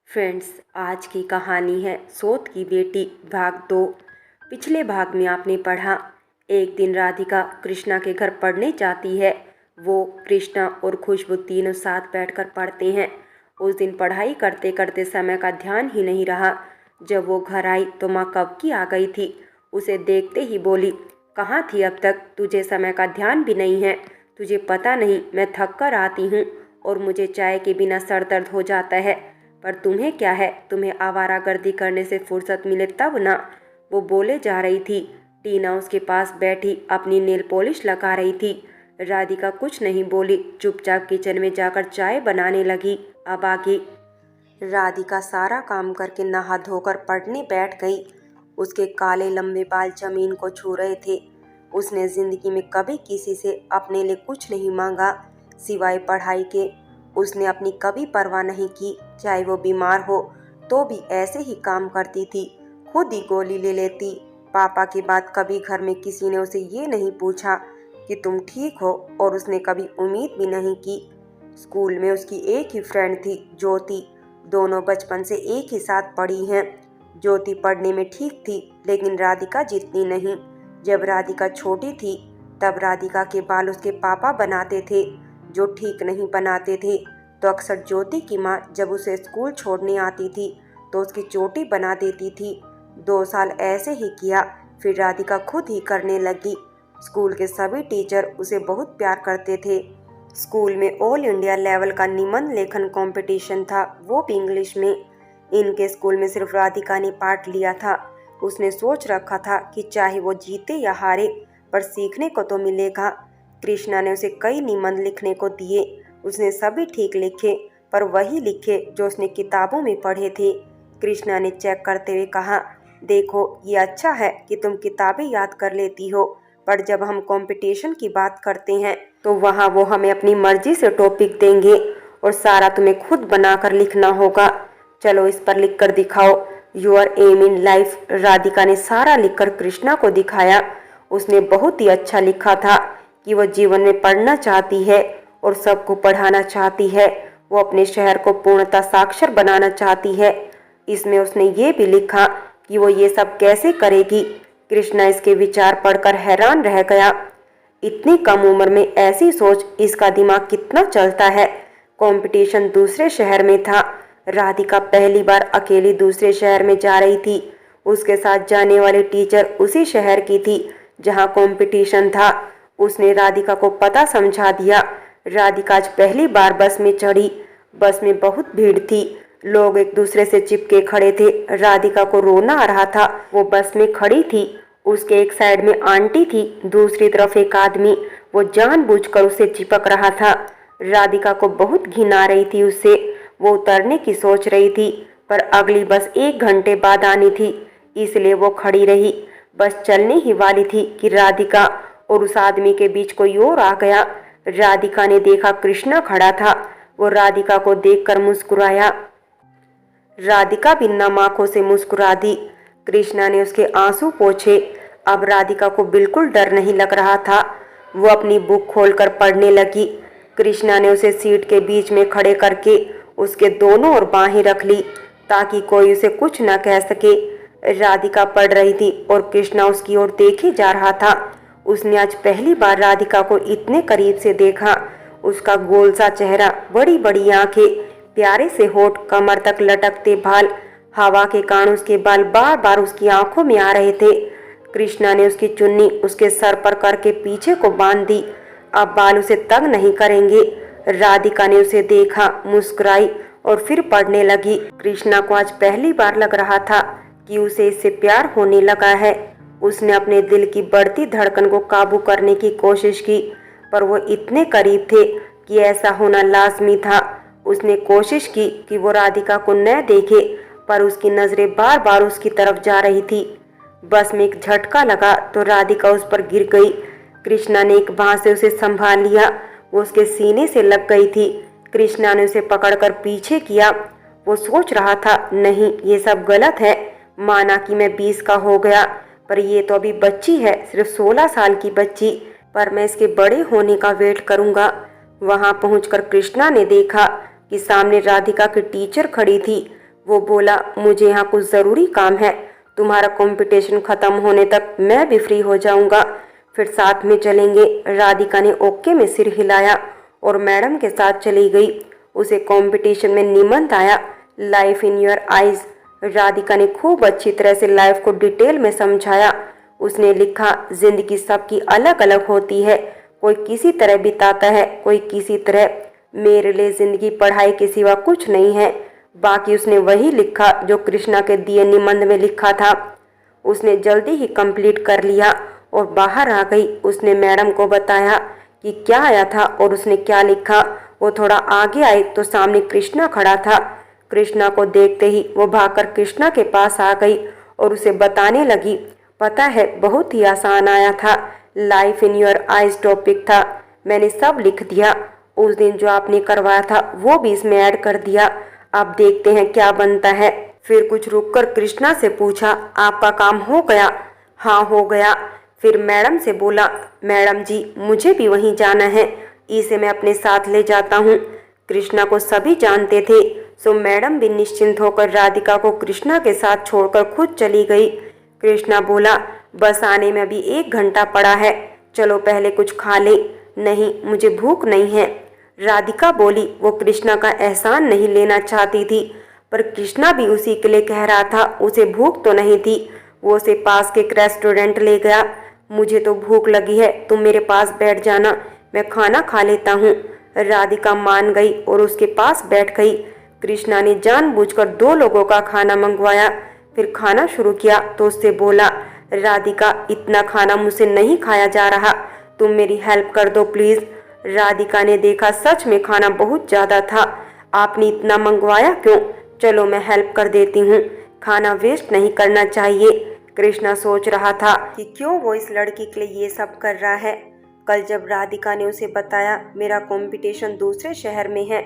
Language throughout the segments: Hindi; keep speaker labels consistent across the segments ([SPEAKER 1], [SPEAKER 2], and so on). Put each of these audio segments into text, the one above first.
[SPEAKER 1] फ्रेंड्स, आज की कहानी है सोत की बेटी भाग 2। पिछले भाग में आपने पढ़ा, एक दिन राधिका कृष्णा के घर पढ़ने जाती है। वो, कृष्णा और खुशबू तीनों साथ बैठकर पढ़ते हैं। उस दिन पढ़ाई करते करते समय का ध्यान ही नहीं रहा। जब वो घर आई तो माँ कब की आ गई थी। उसे देखते ही बोली, कहाँ थी अब तक? तुझे समय का ध्यान भी नहीं है। तुझे पता नहीं मैं थक कर आती हूँ और मुझे चाय के बिना सर दर्द हो जाता है, पर तुम्हें क्या है? तुम्हें आवारागर्दी करने से फुर्सत मिले तब ना। वो बोले जा रही थी। टीना उसके पास बैठी अपनी नेल पॉलिश लगा रही थी। राधिका कुछ नहीं बोली, चुपचाप किचन में जाकर चाय बनाने लगी। अब आगे राधिका सारा काम करके नहा धोकर पढ़ने बैठ गई। उसके काले लंबे बाल जमीन को छू रहे थे। उसने जिंदगी में कभी किसी से अपने लिए कुछ नहीं मांगा सिवाय पढ़ाई के। उसने अपनी कभी परवाह नहीं की, चाहे वो बीमार हो तो भी ऐसे ही काम करती थी, खुद ही गोली ले लेती। पापा की बात कभी घर में किसी ने उसे ये नहीं पूछा कि तुम ठीक हो, और उसने कभी उम्मीद भी नहीं की। स्कूल में उसकी एक ही फ्रेंड थी, ज्योति। दोनों बचपन से एक ही साथ पढ़ी हैं। ज्योति पढ़ने में ठीक थी, लेकिन राधिका जितनी नहीं। जब राधिका छोटी थी तब राधिका के बाल उसके पापा बनाते थे, जो ठीक नहीं बनाते थे। तो अक्सर ज्योति की माँ जब उसे स्कूल छोड़ने आती थी तो उसकी चोटी बना देती थी। 2 साल ऐसे ही किया, फिर राधिका खुद ही करने लगी। स्कूल के सभी टीचर उसे बहुत प्यार करते थे। स्कूल में ऑल इंडिया लेवल का निबंध लेखन कंपटीशन था, वो भी इंग्लिश में। इनके स्कूल में सिर्फ राधिका ने पार्ट लिया था। उसने सोच रखा था कि चाहे वो जीते या हारे, पर सीखने को तो मिलेगा। कृष्णा ने उसे कई निबंध लिखने को दिए। उसने सभी ठीक लिखे, पर वही लिखे जो उसने किताबों में पढ़े थे। कृष्णा ने चेक करते हुए कहा, देखो ये अच्छा है कि तुम किताबें याद कर लेती हो, पर जब हम कंपटीशन की बात करते हैं तो वहाँ वो हमें अपनी मर्जी से टॉपिक देंगे और सारा तुम्हें खुद बनाकर लिखना होगा। चलो इस पर लिख कर दिखाओ, your aim in life. Radhika ने सारा लिखकर कृष्णा को दिखाया। उसने बहुत ही अच्छा लिखा था कि वो जीवन में पढ़ना चाहती है और सबको पढ़ाना चाहती है। वो अपने शहर को पूर्णतः साक्षर बनाना चाहती है। इसमें उसने ये भी लिखा कि वो ये सब कैसे करेगी। कृष्णा इसके विचार पढ़कर हैरान रह गया। इतनी कम उम्र में ऐसी सोच, इसका दिमाग कितना चलता है। कंपटीशन दूसरे शहर में था। राधिका पहली बार अकेली दूसरे शहर में जा रही थी। उसके साथ जाने वाली टीचर उसी शहर की थी जहां कंपटीशन था। उसने राधिका को पता समझा दिया। राधिका आज पहली बार बस में चढ़ी। बस में बहुत भीड़ थी, लोग एक दूसरे से चिपके खड़े थे। राधिका को रोना आ रहा था। वो बस में खड़ी थी, उसके एक साइड में आंटी थी, दूसरी तरफ एक आदमी। वो जानबूझकर उसे चिपक रहा था। राधिका को बहुत घिन आ रही थी उससे। वो उतरने की सोच रही थी, पर अगली बस 1 घंटे बाद आनी थी, इसलिए वो खड़ी रही। बस चलने ही वाली थी कि राधिका और उस आदमी के बीच कोई और आ गया। राधिका ने देखा कृष्णा खड़ा था। वो राधिका को देखकर मुस्कुराया। राधिका भी नम आंखों से मुस्कुरा दी। कृष्णा ने उसके आंसू पोंछे। अब राधिका को बिल्कुल डर नहीं लग रहा था। वो अपनी बुक खोलकर पढ़ने लगी। कृष्णा ने उसे सीट के बीच में खड़े करके उसके दोनों ओर बाहें रख ली ताकि कोई उसे कुछ न कह सके। राधिका पढ़ रही थी और कृष्णा उसकी ओर देखे जा रहा था। उसने आज पहली बार राधिका को इतने करीब से देखा। उसका गोल सा चेहरा, बड़ी बड़ी आंखें, प्यारे से होठ, कमर तक लटकते बाल। हवा के कारण उसके बाल बार बार उसकी आंखों में आ रहे थे। कृष्णा ने उसकी चुन्नी उसके सर पर करके पीछे को बांध दी। अब बाल उसे तंग नहीं करेंगे। राधिका ने उसे देखा, मुस्कुराई और फिर पढ़ने लगी। कृष्णा को आज पहली बार लग रहा था कि उसे इससे प्यार होने लगा है। उसने अपने दिल की बढ़ती धड़कन को काबू करने की कोशिश की, पर वो इतने करीब थे कि ऐसा होना लाजमी था। उसने कोशिश की कि वो राधिका को न देखे, पर उसकी नजरें बार बार उसकी तरफ जा रही थी। बस में एक झटका लगा तो राधिका उस पर गिर गई। कृष्णा ने एक बांह से उसे संभाल लिया। वो उसके सीने से लग गई थी। कृष्णा ने उसे पकड़कर पीछे किया। वो सोच रहा था, नहीं ये सब गलत है। माना कि मैं 20 का हो गया, पर ये तो अभी बच्ची है, सिर्फ 16 साल की बच्ची। पर मैं इसके बड़े होने का वेट करूंगा। वहां पहुंचकर कृष्णा ने देखा कि सामने राधिका की टीचर खड़ी थी। वो बोला, मुझे यहाँ कुछ ज़रूरी काम है, तुम्हारा कंपटीशन ख़त्म होने तक मैं भी फ्री हो जाऊँगा, फिर साथ में चलेंगे। राधिका ने ओके में सिर हिलाया और मैडम के साथ चली गई। उसे कंपटीशन में निबंध आया, life in your eyes. Radhika ने खूब अच्छी तरह से लाइफ को डिटेल में समझाया। उसने लिखा, जिंदगी सबकी अलग अलग होती है, कोई किसी तरह बिताता है, कोई किसी तरह। मेरे लिए जिंदगी पढ़ाई के सिवा कुछ नहीं है। बाकी उसने वही लिखा जो कृष्णा के दिए निबंध में लिखा था। उसने जल्दी ही कंप्लीट कर लिया और बाहर आ गई। उसने मैडम को बताया कि क्या आया था और उसने क्या लिखा। वो थोड़ा आगे आई तो सामने कृष्णा खड़ा था। कृष्णा को देखते ही वो भागकर कृष्णा के पास आ गई और उसे बताने लगी, पता है बहुत ही आसान आया था, life in your eyes topic था, मैंने सब लिख दिया। उस दिन जो आपने करवाया था वो भी इसमें ऐड कर दिया। अब देखते हैं क्या बनता है। फिर कुछ रुककर कृष्णा से पूछा, आपका काम हो गया? हाँ हो गया। फिर मैडम से बोला, मैडम जी मुझे भी वहीं जाना है, इसे मैं अपने साथ ले जाता हूँ। कृष्णा को सभी जानते थे, सो मैडम भी निश्चिंत होकर राधिका को कृष्णा के साथ छोड़कर खुद चली गई। कृष्णा बोला, बस आने में अभी 1 घंटा पड़ा है, चलो पहले कुछ खा ले। नहीं मुझे भूख नहीं है। राधिका बोली, वो कृष्णा का एहसान नहीं लेना चाहती थी, पर कृष्णा भी उसी के लिए कह रहा था, उसे भूख तो नहीं थी। वो उसे पास के एक रेस्टोरेंट ले गया। मुझे तो भूख लगी है, तुम मेरे पास बैठ जाना, मैं खाना खा लेता हूँ। राधिका मान गई और उसके पास बैठ गई। कृष्णा ने जानबूझकर 2 लोगों का खाना मंगवाया। फिर खाना शुरू किया तो उससे बोला, राधिका इतना खाना मुझसे नहीं खाया जा रहा, तुम मेरी हेल्प कर दो प्लीज़। राधिका ने देखा सच में खाना बहुत ज़्यादा था। आपने इतना मंगवाया क्यों? चलो मैं हेल्प कर देती हूँ, खाना वेस्ट नहीं करना चाहिए। कृष्णा सोच रहा था कि क्यों वो इस लड़की के लिए ये सब कर रहा है। कल जब राधिका ने उसे बताया, मेरा कंपटीशन दूसरे शहर में है,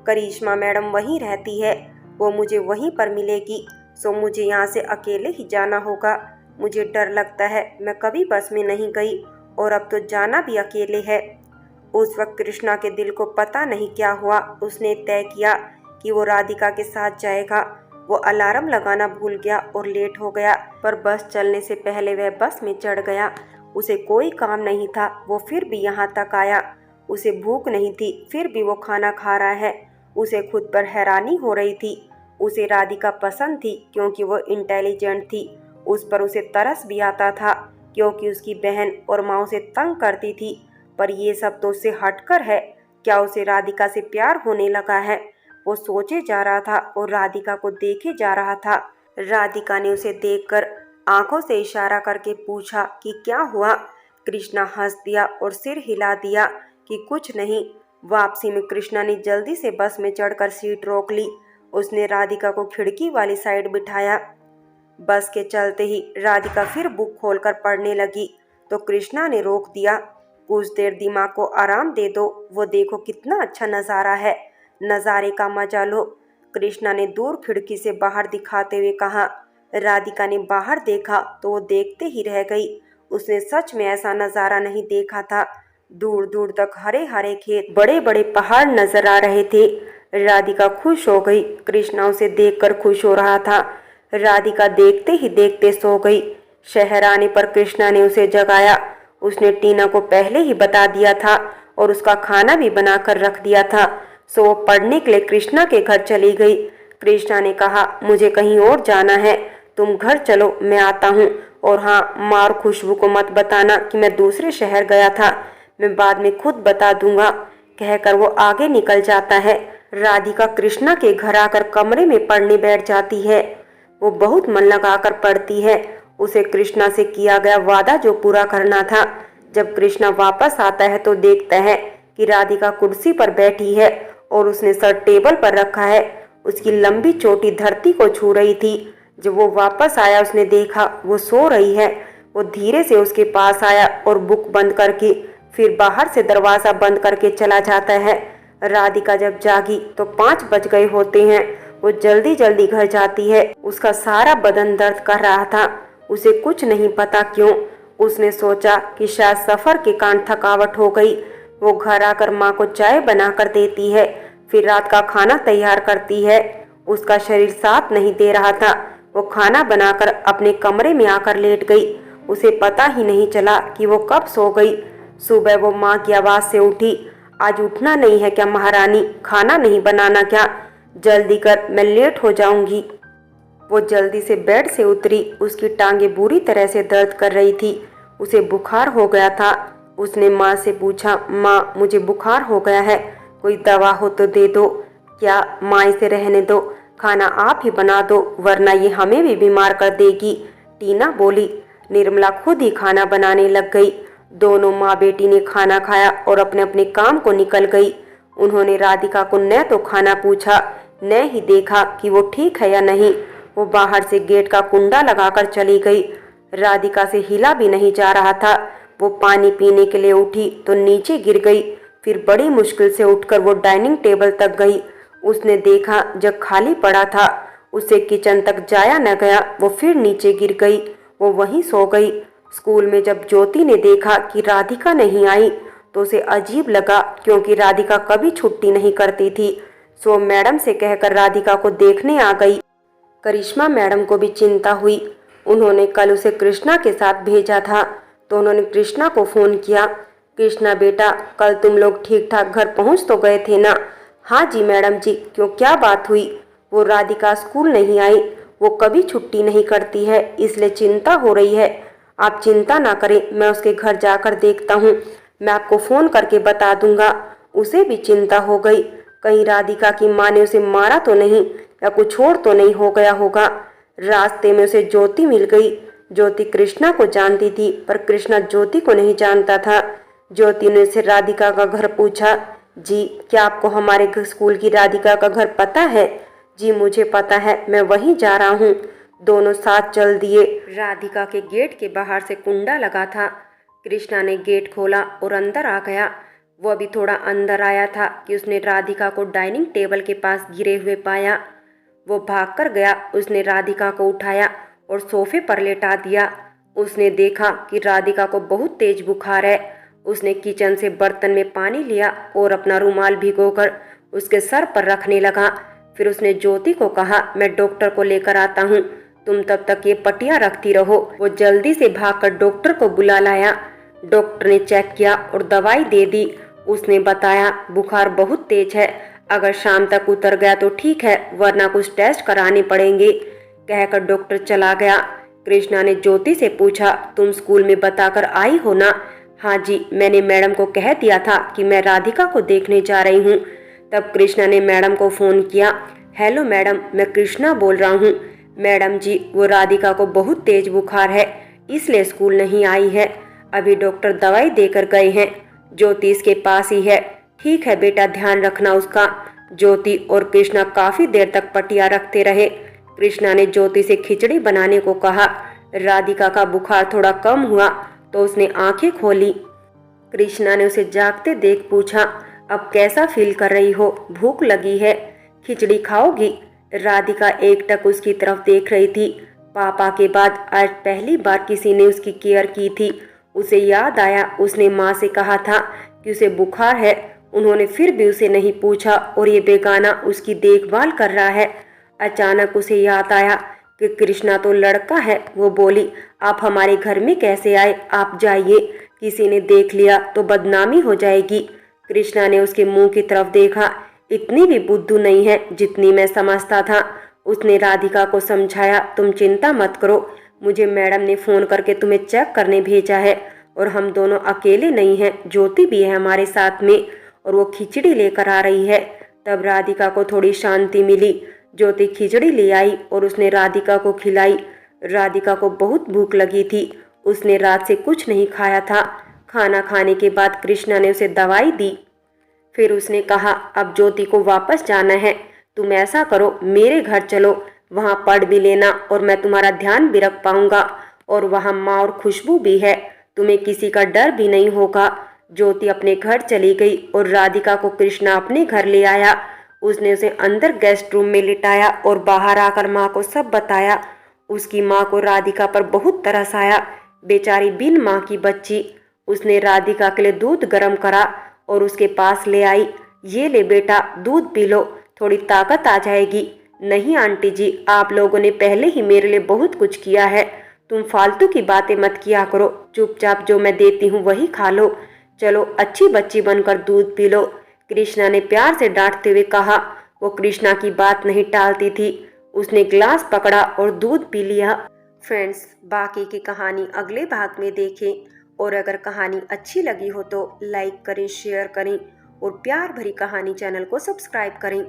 [SPEAKER 1] करिश्मा मैडम वहीं रहती है, वो मुझे वहीं पर मिलेगी, सो मुझे यहाँ से अकेले ही जाना होगा। मुझे डर लगता है, मैं कभी बस में नहीं गई और अब तो जाना भी अकेले है। उस वक्त कृष्णा के दिल को पता नहीं क्या हुआ। उसने तय किया कि वो राधिका के साथ जाएगा। वो अलार्म लगाना भूल गया और लेट हो गया, पर बस चलने से पहले वह बस में चढ़ गया। उसे कोई काम नहीं था, वो फिर भी यहाँ तक आया। उसे भूख नहीं थी, फिर भी वो खाना खा रहा है। उसे खुद पर हैरानी हो रही थी। उसे राधिका पसंद थी क्योंकि वो इंटेलिजेंट थी। उस पर उसे तरस भी आता था क्योंकि उसकी बहन और माँ उसे तंग करती थी। पर ये सब तो उससे हटकर है। क्या उसे राधिका से प्यार होने लगा है? वो सोचे जा रहा था और राधिका को देखे जा रहा था। राधिका ने उसे देखकर आंखों से इशारा करके पूछा कि क्या हुआ? कृष्णा हंस दिया और सिर हिला दिया कि कुछ नहीं। वापसी में कृष्णा ने जल्दी से बस में चढ़कर सीट रोक ली। उसने राधिका को खिड़की वाली साइड बिठाया। बस के चलते ही राधिका फिर बुक खोलकर पढ़ने लगी तो कृष्णा ने रोक दिया। कुछ देर दिमाग को आराम दे दो, वो देखो कितना अच्छा नज़ारा है, नज़ारे का मजा लो। कृष्णा ने दूर खिड़की से बाहर दिखाते हुए कहा। राधिका ने बाहर देखा तो वो देखते ही रह गई। उसने सच में ऐसा नज़ारा नहीं देखा था। दूर दूर तक हरे हरे खेत, बड़े बड़े पहाड़ नजर आ रहे थे। राधिका खुश हो गई। कृष्णा उसे देखकर खुश हो रहा था। राधिका देखते ही देखते सो गई। शहर आने पर कृष्णा ने उसे जगाया। उसने टीना को पहले ही बता दिया था और उसका खाना भी बनाकर रख दिया था, सो वो पढ़ने के लिए कृष्णा के घर चली गई। कृष्णा ने कहा, मुझे कहीं और जाना है, तुम घर चलो, मैं आता हूँ। और हाँ, माँ और खुशबू को मत बताना कि मैं दूसरे शहर गया था, मैं बाद में खुद बता दूंगा। कहकर वो आगे निकल जाता है। राधिका कृष्णा के घर आकर कमरे में पढ़ने बैठ जाती है। वो बहुत मन लगाकर पढ़ती है। उसे कृष्णा से किया गया वादा जो पूरा करना था। जब कृष्णा वापस आता है तो देखता है कि राधिका कुर्सी पर बैठी है और उसने सर टेबल पर रखा है। उसकी लंबी चोटी धरती को छू रही थी। जब वो वापस आया उसने देखा वो सो रही है। वो धीरे से उसके पास आया और बुक बंद करके फिर बाहर से दरवाज़ा बंद करके चला जाता है। राधिका जब जागी तो 5 बज गए होते हैं। वो जल्दी जल्दी घर जाती है। उसका सारा बदन दर्द कर रहा था। उसे कुछ नहीं पता क्यों। उसने सोचा कि शायद सफ़र के कारण थकावट हो गई। वो घर आकर माँ को चाय बनाकर देती है, फिर रात का खाना तैयार करती है। उसका शरीर साथ नहीं दे रहा था। वो खाना बनाकर अपने कमरे में आकर लेट गई। उसे पता ही नहीं चला कि वो कब सो गई। सुबह वो माँ की आवाज़ से उठी। आज उठना नहीं है क्या महारानी? खाना नहीं बनाना क्या? जल्दी कर, मैं लेट हो जाऊंगी। वो जल्दी से बेड से उतरी। उसकी टांगें बुरी तरह से दर्द कर रही थी। उसे बुखार हो गया था। उसने माँ से पूछा, माँ मुझे बुखार हो गया है, कोई दवा हो तो दे दो। क्या? माँ इसे रहने दो, खाना आप ही बना दो वरना ये हमें भी बीमार कर देगी, टीना बोली। निर्मला खुद ही खाना बनाने लग गई। दोनों माँ बेटी ने खाना खाया और अपने अपने काम को निकल गई। उन्होंने राधिका को न तो खाना पूछा न ही देखा कि वो ठीक है या नहीं। वो बाहर से गेट का कुंडा लगाकर चली गई। राधिका से हिला भी नहीं जा रहा था। वो पानी पीने के लिए उठी तो नीचे गिर गई। फिर बड़ी मुश्किल से उठकर वो डाइनिंग टेबल तक गई। उसने देखा जग खाली पड़ा था। उसे किचन तक जाया न गया। वो फिर नीचे गिर गई। वो वहीं सो गई। स्कूल में जब ज्योति ने देखा कि राधिका नहीं आई तो उसे अजीब लगा, क्योंकि राधिका कभी छुट्टी नहीं करती थी। सो मैडम से कहकर राधिका को देखने आ गई। करिश्मा मैडम को भी चिंता हुई। उन्होंने कल उसे कृष्णा के साथ भेजा था तो उन्होंने कृष्णा को फ़ोन किया। कृष्णा बेटा, कल तुम लोग ठीक ठाक घर पहुंच तो गए थे ना? हाँ जी मैडम जी। क्यों, क्या बात हुई? वो राधिका स्कूल नहीं आई। वो कभी छुट्टी नहीं करती है, इसलिए चिंता हो रही है। आप चिंता ना करें, मैं उसके घर जाकर देखता हूँ। मैं आपको फ़ोन करके बता दूंगा। उसे भी चिंता हो गई, कहीं राधिका की माँ ने उसे मारा तो नहीं या कुछ और तो नहीं हो गया होगा। रास्ते में उसे ज्योति मिल गई। ज्योति कृष्णा को जानती थी पर कृष्णा ज्योति को नहीं जानता था। ज्योति ने उसे राधिका का घर पूछा। जी, क्या आपको हमारे स्कूल की राधिका का घर पता है? जी मुझे पता है, मैं वहीं जा रहा हूँ। दोनों साथ चल दिए। राधिका के गेट के बाहर से कुंडा लगा था। कृष्णा ने गेट खोला और अंदर आ गया। वो अभी थोड़ा अंदर आया था कि उसने राधिका को डाइनिंग टेबल के पास गिरे हुए पाया। वो भागकर गया। उसने राधिका को उठाया और सोफे पर लेटा दिया। उसने देखा कि राधिका को बहुत तेज बुखार है। उसने किचन से बर्तन में पानी लिया और अपना रुमाल भिगोकर उसके सर पर रखने लगा। फिर उसने ज्योति को कहा, मैं डॉक्टर को लेकर आता हूँ, तुम तब तक ये पट्टियाँ रखती रहो। वो जल्दी से भागकर डॉक्टर को बुला लाया। डॉक्टर ने चेक किया और दवाई दे दी। उसने बताया, बुखार बहुत तेज है, अगर शाम तक उतर गया तो ठीक है, वरना कुछ टेस्ट कराने पड़ेंगे। कहकर डॉक्टर चला गया। कृष्णा ने ज्योति से पूछा, तुम स्कूल में बताकर आई हो ना? हाँ जी, मैंने मैडम को कह दिया था कि मैं राधिका को देखने जा रही हूँ। तब कृष्णा ने मैडम को फ़ोन किया। हेलो मैडम, मैं कृष्णा बोल रहा हूँ। मैडम जी, वो राधिका को बहुत तेज बुखार है, इसलिए स्कूल नहीं आई है। अभी डॉक्टर दवाई देकर गए हैं। ज्योति इसके पास ही है। ठीक है बेटा, ध्यान रखना उसका। ज्योति और कृष्णा काफ़ी देर तक पटिया रखते रहे। कृष्णा ने ज्योति से खिचड़ी बनाने को कहा। राधिका का बुखार थोड़ा कम हुआ तो उसने आंखें खोली। कृष्णा ने उसे जागते देख पूछा, अब कैसा फील कर रही हो? भूख लगी है? खिचड़ी खाओगी? राधिका एकटक उसकी तरफ देख रही थी। पापा के बाद आज पहली बार किसी ने उसकी केयर की थी। उसे याद आया, उसने माँ से कहा था कि उसे बुखार है। उन्होंने फिर भी उसे नहीं पूछा और ये बेगाना उसकी देखभाल कर रहा है। अचानक उसे याद आया कि कृष्णा तो लड़का है। वो बोली, आप हमारे घर में कैसे आए? आप जाइए, किसी ने देख लिया तो बदनामी हो जाएगी। कृष्णा ने उसके मुंह की तरफ देखा। इतनी भी बुद्धू नहीं है जितनी मैं समझता था। उसने राधिका को समझाया, तुम चिंता मत करो, मुझे मैडम ने फ़ोन करके तुम्हें चेक करने भेजा है और हम दोनों अकेले नहीं हैं, ज्योति भी है हमारे साथ में और वो खिचड़ी लेकर आ रही है। तब राधिका को थोड़ी शांति मिली। ज्योति खिचड़ी ले आई और उसने राधिका को खिलाई। राधिका को बहुत भूख लगी थी। उसने रात से कुछ नहीं खाया था। खाना खाने के बाद कृष्णा ने उसे दवाई दी। फिर उसने कहा, अब ज्योति को वापस जाना है, तुम ऐसा करो, मेरे घर चलो, वहाँ पढ़ भी लेना और मैं तुम्हारा ध्यान भी रख पाऊंगा और वहाँ माँ और खुशबू भी है, तुम्हें किसी का डर भी नहीं होगा। ज्योति अपने घर चली गई और राधिका को कृष्णा अपने घर ले आया। उसने उसे अंदर गेस्ट रूम में लिटाया और बाहर आकर माँ को सब बताया। उसकी माँ को राधिका पर बहुत तरस आया, बेचारी बिन माँ की बच्ची। उसने राधिका के लिए दूध गर्म करा और उसके पास ले आई। ये ले बेटा, दूध पी लो, थोड़ी ताकत आ जाएगी। नहीं आंटी जी, आप लोगों ने पहले ही मेरे लिए बहुत कुछ किया है। तुम फालतू की बातें मत किया करो, चुपचाप जो मैं देती हूँ वही खा लो। चलो अच्छी बच्ची बनकर दूध पी लो, कृष्णा ने प्यार से डांटते हुए कहा। वो कृष्णा की बात नहीं टालती थी। उसने ग्लास पकड़ा और दूध पी लिया। फ्रेंड्स, बाकी की कहानी अगले भाग में देखें। और अगर कहानी अच्छी लगी हो तो लाइक करें, शेयर करें और प्यार भरी कहानी चैनल को सब्सक्राइब करें।